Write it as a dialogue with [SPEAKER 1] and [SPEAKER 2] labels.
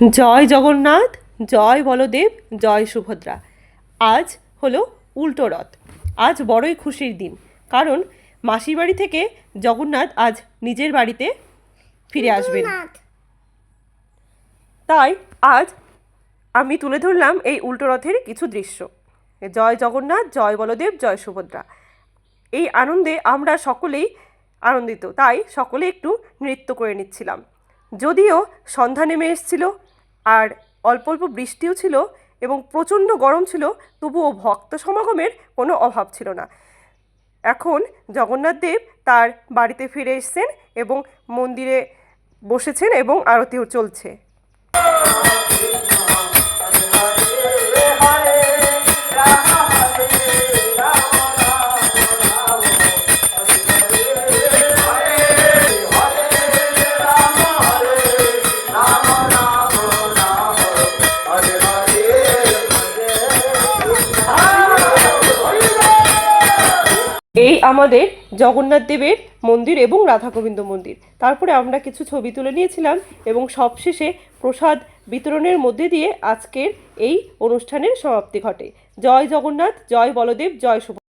[SPEAKER 1] জয় জগন্নাথ, জয় বলদেব, জয় সুভদ্রা। আজ হলো উল্টো রথ। আজ বড়ই খুশির দিন, কারণ মাসির বাড়ি থেকে জগন্নাথ আজ নিজের বাড়িতে ফিরে আসবেন। তাই আজ আমি তুলে ধরলাম এই উল্টো রথের কিছু দৃশ্য। জয় জগন্নাথ, জয় বলদেব, জয় সুভদ্রা। এই আনন্দে আমরা সকলেই আনন্দিত, তাই সকলে একটু নৃত্য করে নিচ্ছিলাম। যদিও সন্ধ্যা নেমে এসেছিল আর অল্প অল্প বৃষ্টিও ছিল এবং প্রচণ্ড গরম ছিল, তবুও ভক্ত সমাগমের কোনো অভাব ছিল না। এখন জগন্নাথ দেব তার বাড়িতে ফিরে এসেছেন এবং মন্দিরে বসেছেন এবং আরতিও চলছে। এই আমাদের জগন্নাথ দেবের মন্দির এবং রাধা গোবিন্দ মন্দির। তারপরে আমরা কিছু ছবি তুলে নিয়েছিলাম এবং সবশেষে প্রসাদ বিতরণের মধ্যে দিয়ে আজকের এই অনুষ্ঠানের সমাপ্তি ঘটে। জয় জগন্নাথ, জয় বলদেব, জয় সুভদ্রা।